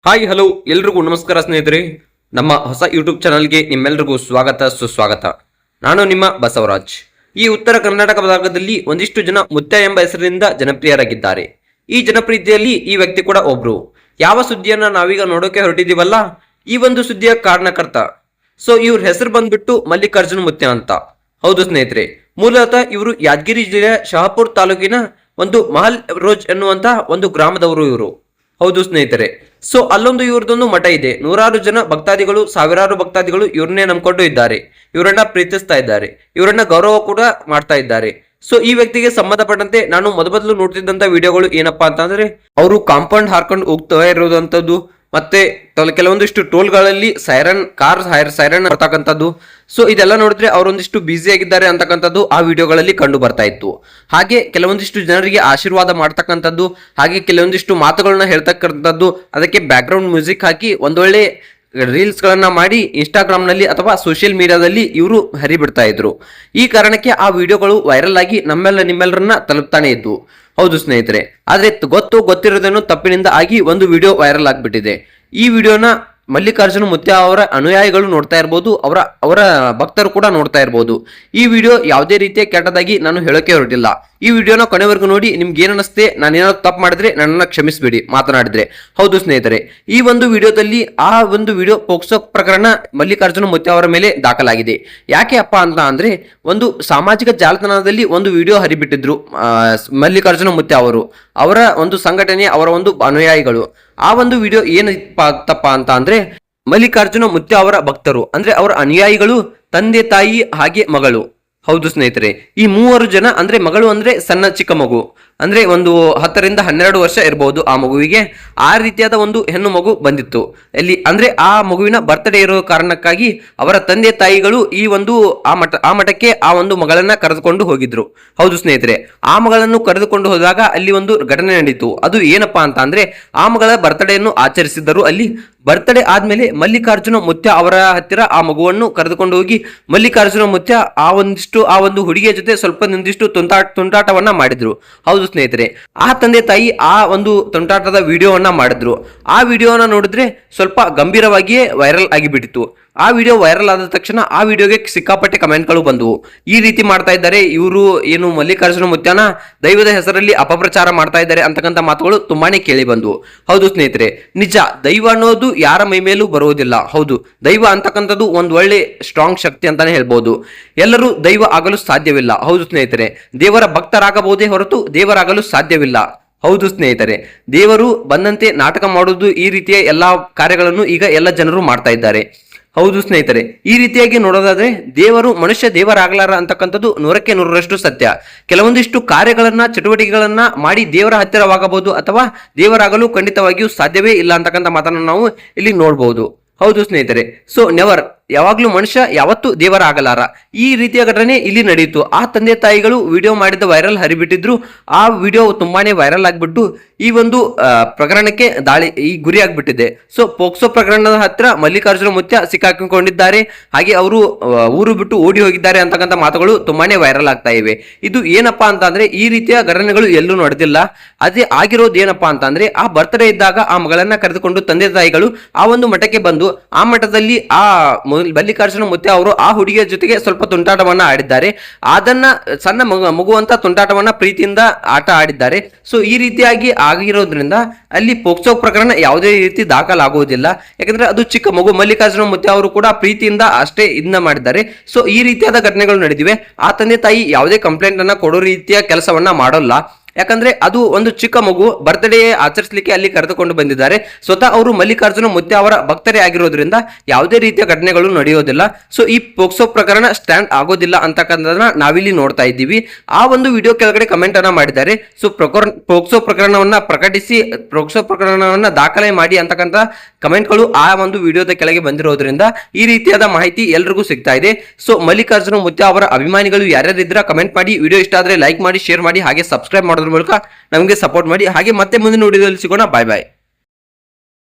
Hi hello ಎಲ್ರಿಗೂ ನಮಸ್ಕಾರ ಸ್ನೇಹಿತರೆ. ನಮ್ಮ ಹೊಸ ಯೂಟ್ಯೂಬ್ ಚಾನಲ್ಗೆ ನಿಮ್ಮೆಲ್ಲರಿಗೂ ಸ್ವಾಗತ ಸುಸ್ವಾಗತ. ನಾನು ನಿಮ್ಮ ಬಸವರಾಜ್. ಈ ಉತ್ತರ ಕರ್ನಾಟಕ ಭಾಗದಲ್ಲಿ ಒಂದಿಷ್ಟು ಜನ ಮುತ್ಯ ಎಂಬ ಹೆಸರಿನಿಂದ ಜನಪ್ರಿಯರಾಗಿದ್ದಾರೆ. ಈ ಜನಪ್ರಿಯತೆಯಲ್ಲಿ ಈ ವ್ಯಕ್ತಿ ಕೂಡ ಒಬ್ರು. ಯಾವ ಸುದ್ದಿಯನ್ನ ನಾವೀಗ ನೋಡೋಕೆ ಹೊರಟಿದೀವಲ್ಲ, ಈ ಒಂದು ಸುದ್ದಿಯ ಕಾರಣಕರ್ತ. ಸೊ ಇವ್ರ ಹೆಸರು ಬಂದ್ಬಿಟ್ಟು ಮಲ್ಲಿಕಾರ್ಜುನ ಮುತ್ಯ ಅಂತ. ಹೌದು ಸ್ನೇಹಿತರೆ, ಮೂಲತಃ ಇವರು ಯಾದಗಿರಿ ಜಿಲ್ಲೆಯ ಶಹಾಪುರ್ ತಾಲೂಕಿನ ಒಂದು ಮಹಲ್ ರೋಜ್ ಎನ್ನುವಂತ ಒಂದು ಗ್ರಾಮದವರು ಇವರು. ಹೌದು ಸ್ನೇಹಿತರೆ, ಸೊ ಅಲ್ಲೊಂದು ಇವ್ರದೊಂದು ಮಠ ಇದೆ. ನೂರಾರು ಜನ ಭಕ್ತಾದಿಗಳು, ಸಾವಿರಾರು ಭಕ್ತಾದಿಗಳು ಇವ್ರನ್ನೇ ನಂಬ್ಕೊಂಡು ಇದ್ದಾರೆ. ಇವರನ್ನ ಪ್ರೀತಿಸ್ತಾ ಇದ್ದಾರೆ, ಇವರನ್ನ ಗೌರವ ಕೂಡ ಮಾಡ್ತಾ ಇದ್ದಾರೆ. ಸೊ ಈ ವ್ಯಕ್ತಿಗೆ ಸಂಬಂಧಪಟ್ಟಂತೆ ನಾನು ಮೊದಲು ನೋಡ್ತಿದ್ದಂತ ವಿಡಿಯೋಗಳು ಏನಪ್ಪಾ ಅಂತಂದ್ರೆ, ಅವರು ಕಾಂಪೌಂಡ್ ಹಾರ್ಕೊಂಡು ಹೋಗ್ತಾ ಇರೋದಂಥದ್ದು, ಮತ್ತೆ ಕೆಲವೊಂದಿಷ್ಟು ಟೋಲ್ಗಳಲ್ಲಿ ಕಾರ್ ಸೈರನ್ ಬರ್ತಕ್ಕಂಥದ್ದು. ಸೊ ಇದೆಲ್ಲ ನೋಡಿದ್ರೆ ಅವರೊಂದಿಷ್ಟು ಬ್ಯುಸಿ ಆಗಿದ್ದಾರೆ ಅಂತಕ್ಕಂಥದ್ದು ಆ ವಿಡಿಯೋಗಳಲ್ಲಿ ಕಂಡು ಬರ್ತಾ ಇತ್ತು. ಹಾಗೆ ಕೆಲವೊಂದಿಷ್ಟು ಜನರಿಗೆ ಆಶೀರ್ವಾದ ಮಾಡ್ತಕ್ಕಂಥದ್ದು, ಹಾಗೆ ಕೆಲವೊಂದಿಷ್ಟು ಮಾತುಗಳನ್ನ ಹೇಳ್ತಕ್ಕಂಥದ್ದು, ಅದಕ್ಕೆ ಬ್ಯಾಕ್ ಗ್ರೌಂಡ್ ಮ್ಯೂಸಿಕ್ ಹಾಕಿ ಒಂದೊಳ್ಳೆ ರೀಲ್ಸ್ ಗಳನ್ನ ಮಾಡಿ ಇನ್ಸ್ಟಾಗ್ರಾಮ್ ನಲ್ಲಿ ಅಥವಾ ಸೋಷಿಯಲ್ ಮೀಡಿಯಾದಲ್ಲಿ ಇವರು ಹರಿಬಿಡ್ತಾ ಇದ್ರು. ಈ ಕಾರಣಕ್ಕೆ ಆ ವಿಡಿಯೋಗಳು ವೈರಲ್ ಆಗಿ ನಿಮ್ಮೆಲ್ಲರನ್ನ ತಲುಪ್ತಾನೆ ಇದ್ವು. ಹೌದು ಸ್ನೇಹಿತರೆ, ಆದ್ರೆ ಗೊತ್ತಿರೋದೇನೋ ತಪ್ಪಿನಿಂದ ಆಗಿ ಒಂದು ವಿಡಿಯೋ ವೈರಲ್ ಆಗ್ಬಿಟ್ಟಿದೆ. ಈ ವಿಡಿಯೋನ ಮಲ್ಲಿಕಾರ್ಜುನ ಮುತ್ಯ ಅವರ ಅನುಯಾಯಿಗಳು ನೋಡ್ತಾ ಇರ್ಬೋದು, ಅವರ ಭಕ್ತರು ಕೂಡ ನೋಡ್ತಾ ಇರ್ಬೋದು. ಈ ವಿಡಿಯೋ ಯಾವುದೇ ರೀತಿಯ ಕೆಟ್ಟದಾಗಿ ನಾನು ಹೇಳೋಕೆ ಹೊರಟಿಲ್ಲ. ಈ ವಿಡಿಯೋನ ಕೊನೆವರೆಗೂ ನೋಡಿ. ನಿಮ್ಗೆ ಏನ್ ಅನಿಸುತ್ತೆ, ನಾನೇನಾದ್ರು ತಪ್ಪು ಮಾಡಿದ್ರೆ ನನ್ನನ್ನು ಕ್ಷಮಿಸಬೇಡಿ ಮಾತನಾಡಿದ್ರೆ. ಹೌದು ಸ್ನೇಹಿತರೆ, ಈ ಒಂದು ವಿಡಿಯೋದಲ್ಲಿ ಆ ಒಂದು ವಿಡಿಯೋ ಪೋಕ್ಸೋ ಪ್ರಕರಣ ಮಲ್ಲಿಕಾರ್ಜುನ ಮುತ್ಯ ಅವರ ಮೇಲೆ ದಾಖಲಾಗಿದೆ. ಯಾಕೆ ಅಪ್ಪ ಅಂತ ಅಂದ್ರೆ, ಒಂದು ಸಾಮಾಜಿಕ ಜಾಲತಾಣದಲ್ಲಿ ಒಂದು ವಿಡಿಯೋ ಹರಿಬಿಟ್ಟಿದ್ರು ಮಲ್ಲಿಕಾರ್ಜುನ ಮುತ್ಯ ಅವರು, ಅವರ ಒಂದು ಸಂಘಟನೆ, ಅವರ ಒಂದು ಅನುಯಾಯಿಗಳು. ಆ ಒಂದು ವಿಡಿಯೋ ಏನಪ್ಪ ಅಂತ ಅಂದ್ರೆ, ಮಲ್ಲಿಕಾರ್ಜುನ ಮುತ್ಯ ಅವರ ಭಕ್ತರು ಅಂದ್ರೆ ಅವರ ಅನುಯಾಯಿಗಳು, ತಂದೆ ತಾಯಿ ಹಾಗೆ ಮಗಳು. ಹೌದು ಸ್ನೇಹಿತರೆ, ಈ ಮೂವರು ಜನ ಅಂದ್ರೆ ಮಗಳು ಅಂದ್ರೆ ಸಣ್ಣ ಚಿಕ್ಕ ಮಗು, ಅಂದ್ರೆ ಒಂದು 10 ರಿಂದ 12 ವರ್ಷ ಇರಬಹುದು ಆ ಮಗುವಿಗೆ. ಆ ರೀತಿಯಾದ ಒಂದು ಹೆಣ್ಣು ಮಗು ಬಂದಿತ್ತು ಎಲ್ಲಿ ಅಂದ್ರೆ, ಆ ಮಗುವಿನ ಬರ್ತ್ಡೇ ಇರೋ ಕಾರಣಕ್ಕಾಗಿ ಅವರ ತಂದೆ ತಾಯಿಗಳು ಈ ಒಂದು ಆ ಮಠಕ್ಕೆ ಆ ಒಂದು ಮಗಳನ್ನ ಕರೆದುಕೊಂಡು ಹೋಗಿದ್ರು. ಹೌದು ಸ್ನೇಹಿತರೆ, ಆ ಮಗಳನ್ನು ಕರೆದುಕೊಂಡು ಹೋದಾಗ ಅಲ್ಲಿ ಒಂದು ಘಟನೆ ನಡೀತು. ಅದು ಏನಪ್ಪಾ ಅಂತ ಅಂದ್ರೆ, ಆ ಮಗಳ ಬರ್ತ್ಡೇಯನ್ನು ಆಚರಿಸಿದ್ದರು. ಅಲ್ಲಿ ಬರ್ತ್ಡೇ ಆದ್ಮೇಲೆ ಮಲ್ಲಿಕಾರ್ಜುನ ಮುತ್ಯ ಅವರ ಹತ್ತಿರ ಆ ಮಗುವನ್ನು ಕರೆದುಕೊಂಡು ಹೋಗಿ ಮಲ್ಲಿಕಾರ್ಜುನ ಮುತ್ಯ ಆ ಒಂದು ಹುಡುಗಿಯ ಜೊತೆ ಸ್ವಲ್ಪ ಒಂದಿಷ್ಟು ತುಂಟಾಟವನ್ನ ಮಾಡಿದ್ರು. ಹೌದು ಸ್ನೇಹಿತರೆ, ಆ ತಂದೆ ತಾಯಿ ಆ ಒಂದು ತುಂಟಾಟದ ವಿಡಿಯೋವನ್ನ ಮಾಡಿದ್ರು. ಆ ವಿಡಿಯೋನ ನೋಡಿದ್ರೆ ಸ್ವಲ್ಪ ಗಂಭೀರವಾಗಿಯೇ ವೈರಲ್ ಆಗಿಬಿಟ್ಟಿತ್ತು. ಆ ವಿಡಿಯೋ ವೈರಲ್ ಆದ ತಕ್ಷಣ ಆ ವಿಡಿಯೋಗೆ ಸಿಕ್ಕಾಪಟ್ಟೆ ಕಮೆಂಟ್ಗಳು ಬಂದವು. ಈ ರೀತಿ ಮಾಡ್ತಾ ಇದ್ದಾರೆ ಇವರು, ಏನು ಮಲ್ಲಿಕಾರ್ಜುನ ಮುತ್ಯನ ದೈವದ ಹೆಸರಲ್ಲಿ ಅಪಪ್ರಚಾರ ಮಾಡ್ತಾ ಇದ್ದಾರೆ ಅಂತಕ್ಕಂಥ ಮಾತುಗಳು ತುಂಬಾನೇ ಕೇಳಿ ಬಂದವು. ಹೌದು ಸ್ನೇಹಿತರೆ, ನಿಜ, ದೈವ ಅನ್ನೋದು ಯಾರ ಮೈ ಮೇಲೂ ಬರುವುದಿಲ್ಲ. ಹೌದು, ದೈವ ಅಂತಕ್ಕಂಥದ್ದು ಒಂದು ಒಳ್ಳೆ ಸ್ಟ್ರಾಂಗ್ ಶಕ್ತಿ ಅಂತಾನೆ ಹೇಳ್ಬೋದು. ಎಲ್ಲರೂ ದೈವ ಆಗಲು ಸಾಧ್ಯವಿಲ್ಲ. ಹೌದು ಸ್ನೇಹಿತರೆ, ದೇವರ ಭಕ್ತರಾಗಬಹುದೇ ಹೊರತು ದೇವರಾಗಲು ಸಾಧ್ಯವಿಲ್ಲ. ಹೌದು ಸ್ನೇಹಿತರೆ, ದೇವರು ಬಂದಂತೆ ನಾಟಕ ಮಾಡುವುದು, ಈ ರೀತಿಯ ಎಲ್ಲಾ ಕಾರ್ಯಗಳನ್ನು ಈಗ ಎಲ್ಲ ಜನರು ಮಾಡ್ತಾ ಇದ್ದಾರೆ. ಹೌದು ಸ್ನೇಹಿತರೆ, ಈ ರೀತಿಯಾಗಿ ನೋಡೋದಾದ್ರೆ ಮನುಷ್ಯ ದೇವರಾಗಲಾರ ಅಂತಕ್ಕಂಥದ್ದು 100ಕ್ಕೆ 100ರಷ್ಟು ಸತ್ಯ. ಕೆಲವೊಂದಿಷ್ಟು ಕಾರ್ಯಗಳನ್ನ, ಚಟುವಟಿಕೆಗಳನ್ನ ಮಾಡಿ ದೇವರ ಹತ್ತಿರವಾಗಬಹುದು, ಅಥವಾ ದೇವರಾಗಲು ಖಂಡಿತವಾಗಿಯೂ ಸಾಧ್ಯವೇ ಇಲ್ಲ ಅಂತಕ್ಕಂಥ ಮಾತನ್ನು ನಾವು ಇಲ್ಲಿ ನೋಡಬಹುದು. ಹೌದು ಸ್ನೇಹಿತರೆ, ಸೊ ನೆವರ್, ಯಾವಾಗ್ಲೂ ಮನುಷ್ಯ ಯಾವತ್ತೂ ದೇವರ ಆಗಲಾರ. ಈ ರೀತಿಯ ಘಟನೆ ಇಲ್ಲಿ ನಡೆಯಿತು. ಆ ತಂದೆ ತಾಯಿಗಳು ವಿಡಿಯೋ ಮಾಡಿದ ವೈರಲ್ ಹರಿಬಿಟ್ಟಿದ್ರು. ಆ ವಿಡಿಯೋ ತುಂಬಾನೇ ವೈರಲ್ ಆಗ್ಬಿಟ್ಟು ಈ ಒಂದು ಪ್ರಕರಣಕ್ಕೆ ಗುರಿ ಆಗ್ಬಿಟ್ಟಿದೆ. ಸೊ ಪೋಕ್ಸೋ ಪ್ರಕರಣದ ಹತ್ರ ಮಲ್ಲಿಕಾರ್ಜುನ ಮುತ್ಯ ಸಿಕ್ಕಾಕೊಂಡಿದ್ದಾರೆ. ಹಾಗೆ ಅವರು ಊರು ಬಿಟ್ಟು ಓಡಿ ಹೋಗಿದ್ದಾರೆ ಅಂತಕ್ಕಂಥ ಮಾತುಗಳು ತುಂಬಾನೇ ವೈರಲ್ ಆಗ್ತಾ ಇವೆ. ಇದು ಏನಪ್ಪಾ ಅಂತ ಅಂದ್ರೆ, ಈ ರೀತಿಯ ಘಟನೆಗಳು ಎಲ್ಲೂ ನಡೆದಿಲ್ಲ. ಅದೇ ಆಗಿರೋದು ಏನಪ್ಪಾ ಅಂತ ಅಂದ್ರೆ, ಆ ಬರ್ತ್ಡೇ ಇದ್ದಾಗ ಆ ಮಗಳನ್ನ ಕರೆದುಕೊಂಡು ತಂದೆ ತಾಯಿಗಳು ಆ ಒಂದು ಮಠಕ್ಕೆ ಬಂದು, ಆ ಮಠದಲ್ಲಿ ಆ ಮಲ್ಲಿಕಾರ್ಜುನ ಮುತ್ಯ ಅವರು ಆ ಹುಡುಗಿಯ ಜೊತೆಗೆ ಸ್ವಲ್ಪ ತುಂಟಾಟವನ್ನ ಆಡಿದ್ದಾರೆ. ಅದನ್ನ ಸಣ್ಣ ಮಗುವಂತ ತುಂಟಾಟವನ್ನ ಪ್ರೀತಿಯಿಂದ ಆಟ ಆಡಿದ್ದಾರೆ. ಸೊ ಈ ರೀತಿಯಾಗಿ ಆಗಿರೋದ್ರಿಂದ ಅಲ್ಲಿ ಪೋಕ್ಸೋ ಪ್ರಕರಣ ಯಾವುದೇ ರೀತಿ ದಾಖಲಾಗುವುದಿಲ್ಲ. ಯಾಕಂದ್ರೆ ಅದು ಚಿಕ್ಕ ಮಗು. ಮಲ್ಲಿಕಾರ್ಜುನ ಮುತ್ಯ ಅವರು ಕೂಡ ಪ್ರೀತಿಯಿಂದ ಅಷ್ಟೇ ಇದನ್ನ ಮಾಡಿದ್ದಾರೆ. ಸೊ ಈ ರೀತಿಯಾದ ಘಟನೆಗಳು ನಡೆದಿವೆ. ಆ ತಂದೆ ತಾಯಿ ಯಾವುದೇ ಕಂಪ್ಲೇಂಟ್ ಅನ್ನ ಕೊಡೋ ರೀತಿಯ ಕೆಲಸವನ್ನ ಮಾಡೋಲ್ಲ. ಯಾಕಂದ್ರೆ ಅದು ಒಂದು ಚಿಕ್ಕ ಮಗು, ಬರ್ತ್ಡೇ ಆಚರಿಸಲಿಕ್ಕೆ ಅಲ್ಲಿ ಕರೆದುಕೊಂಡು ಬಂದಿದ್ದಾರೆ. ಸ್ವತಃ ಅವರು ಮಲ್ಲಿಕಾರ್ಜುನ ಮುತ್ಯ ಅವರ ಭಕ್ತರೇ ಆಗಿರೋದ್ರಿಂದ ಯಾವುದೇ ರೀತಿಯ ಘಟನೆಗಳು ನಡೆಯೋದಿಲ್ಲ. ಸೊ ಈ ಪೋಕ್ಸೋ ಪ್ರಕರಣ ಸ್ಟ್ಯಾಂಡ್ ಆಗೋದಿಲ್ಲ ಅಂತಕ್ಕಂಥದನ್ನ ನಾವಿಲ್ಲಿ ನೋಡ್ತಾ ಇದ್ದೀವಿ. ಆ ಒಂದು ವಿಡಿಯೋ ಕೆಳಗಡೆ ಕಮೆಂಟ್ ಅನ್ನ ಮಾಡಿದ್ದಾರೆ. ಸೊ ಪೋಕ್ಸೋ ಪ್ರಕರಣವನ್ನ ದಾಖಲೆ ಮಾಡಿ ಅಂತಕ್ಕಂಥ ಕಮೆಂಟ್ಗಳು ಆ ಒಂದು ವಿಡಿಯೋದ ಕೆಳಗೆ ಬಂದಿರೋದ್ರಿಂದ ಈ ರೀತಿಯಾದ ಮಾಹಿತಿ ಎಲ್ರಿಗೂ ಸಿಗ್ತಾ ಇದೆ. ಸೊ ಮಲ್ಲಿಕಾರ್ಜುನ ಮುತ್ಯ ಅವರ ಅಭಿಮಾನಿಗಳು ಯಾರ್ಯಾರಿದ್ರ ಕಮೆಂಟ್ ಮಾಡಿ, ವಿಡಿಯೋ ಇಷ್ಟ ಆದ್ರೆ ಲೈಕ್ ಮಾಡಿ, ಶೇರ್ ಮಾಡಿ, ಹಾಗೆ ಸಬ್ಸ್ಕ್ರೈಬ್ ಮಾಡೋದ್ರ ಮೂಲಕ ನಮಗೆ ಸಪೋರ್ಟ್ ಮಾಡಿ. ಹಾಗೆ ಮತ್ತೆ ಮುಂದಿನ ವಿಡಿಯೋದಲ್ಲಿ ಸಿಗೋಣ. ಬಾಯ್ ಬಾಯ್.